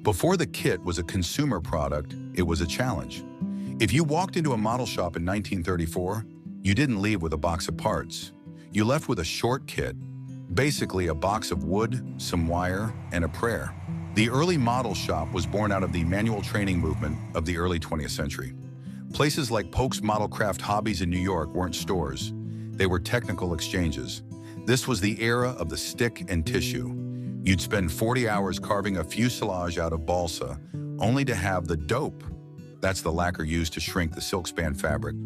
Before the kit was a consumer product, it was a challenge. If you walked into a model shop in 1934, you didn't leave with a box of parts. You left with a short kit, basically a box of wood, some wire, and a prayer. The early model shop was born out of the manual training movement of the early 20th century. Places like Polk's Modelcraft Hobbies in New York weren't stores. They were technical exchanges. This was the era of the stick and tissue. You'd spend 40 hours carving a fuselage out of balsa, only to have the dope, that's the lacquer used to shrink the silk span fabric,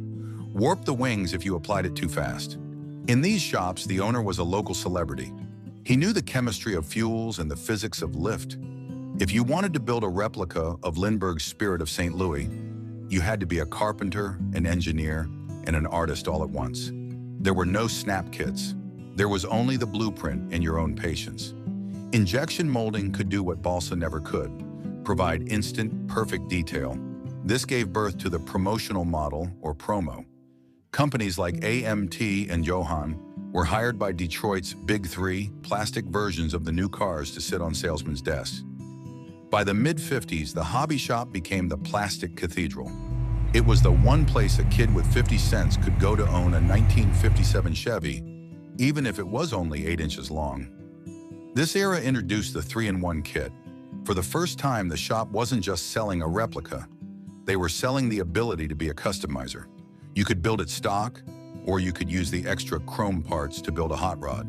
warp the wings if you applied it too fast. In these shops, the owner was a local celebrity. He knew the chemistry of fuels and the physics of lift. If you wanted to build a replica of Lindbergh's Spirit of St. Louis, you had to be a carpenter, an engineer, and an artist all at once. There were no snap kits. There was only the blueprint and your own patience. Injection molding could do what balsa never could, provide instant, perfect detail. This gave birth to the promotional model, or promo. Companies like AMT and Johann were hired by Detroit's Big Three plastic versions of the new cars to sit on salesmen's desks. By the mid-50s, the hobby shop became the Plastic Cathedral. It was the one place a kid with 50 cents could go to own a 1957 Chevy, even if it was only 8 inches long. This era introduced the 3-in-1 kit. For the first time, the shop wasn't just selling a replica. They were selling the ability to be a customizer. You could build it stock, or you could use the extra chrome parts to build a hot rod.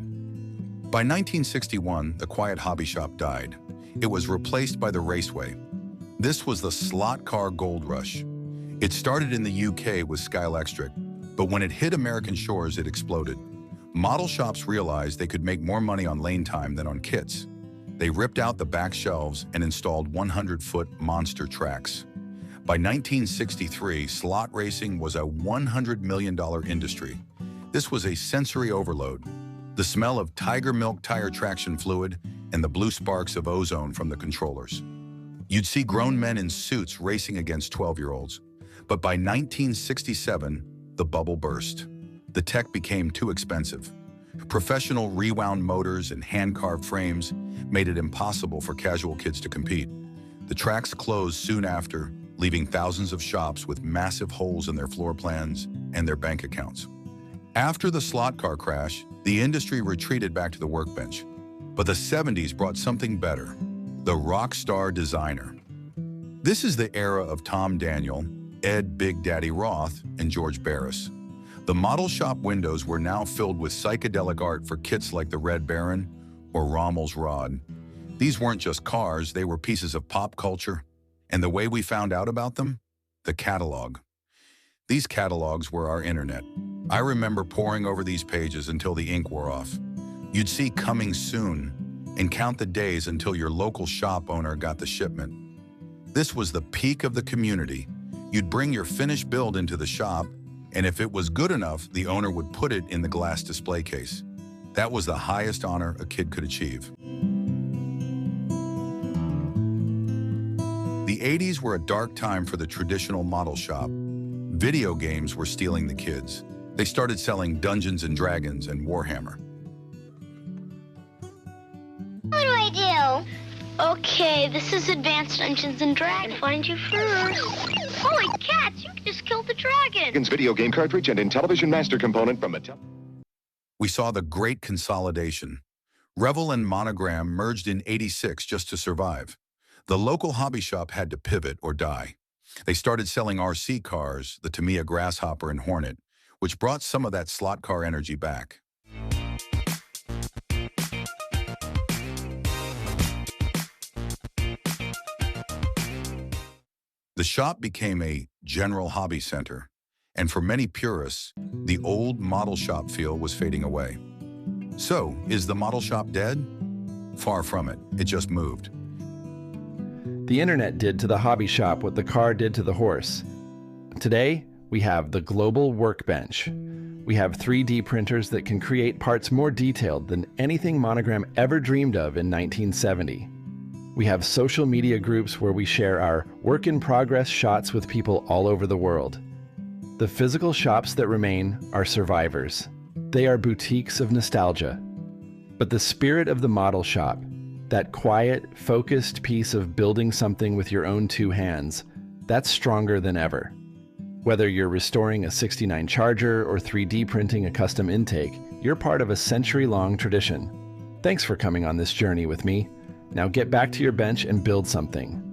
By 1961, the quiet hobby shop died. It was replaced by the raceway. This was the slot car gold rush. It started in the UK with Sky Electric, but when it hit American shores, it exploded. Model shops realized they could make more money on lane time than on kits. They ripped out the back shelves and installed 100-foot monster tracks. By 1963, slot racing was a $100 million industry. This was a sensory overload. The smell of tiger milk tire traction fluid and the blue sparks of ozone from the controllers. You'd see grown men in suits racing against 12-year-olds. But by 1967, the bubble burst. The tech became too expensive. Professional rewound motors and hand-carved frames made it impossible for casual kids to compete. The tracks closed soon after, leaving thousands of shops with massive holes in their floor plans and their bank accounts. After the slot car crash, the industry retreated back to the workbench. But the 70s brought something better, the Rockstar Designer. This is the era of Tom Daniel, Ed Big Daddy Roth, and George Barris. The model shop windows were now filled with psychedelic art for kits like the Red Baron or Rommel's Rod. These weren't just cars, they were pieces of pop culture. And the way we found out about them? The catalog. These catalogs were our internet. I remember poring over these pages until the ink wore off. You'd see "coming soon" and count the days until your local shop owner got the shipment. This was the peak of the community. You'd bring your finished build into the shop, and if it was good enough, the owner would put it in the glass display case. That was the highest honor a kid could achieve. The 80s were a dark time for the traditional model shop. Video games were stealing the kids. They started selling Dungeons and Dragons and Warhammer. What do I do? Okay, this is Advanced Dungeons and Dragons. Find you first. Holy cats, you just killed the dragon. Video game cartridge and Intellivision master component from Mattel. We saw the great consolidation. Revell and Monogram merged in '86 just to survive. The local hobby shop had to pivot or die. They started selling RC cars, the Tamiya Grasshopper and Hornet, which brought some of that slot car energy back. The shop became a general hobby center, and for many purists, the old model shop feel was fading away. So, is the model shop dead? Far from it. It just moved. The internet did to the hobby shop what the car did to the horse. Today, we have the global workbench. We have 3D printers that can create parts more detailed than anything Monogram ever dreamed of in 1970. We have social media groups where we share our work-in-progress shots with people all over the world. The physical shops that remain are survivors. They are boutiques of nostalgia. But the spirit of the model shop, That quiet, focused piece of building something with your own two hands, that's stronger than ever. Whether you're restoring a '69 Charger or 3D printing a custom intake, you're part of a century-long tradition. Thanks for coming on this journey with me. Now get back to your bench and build something.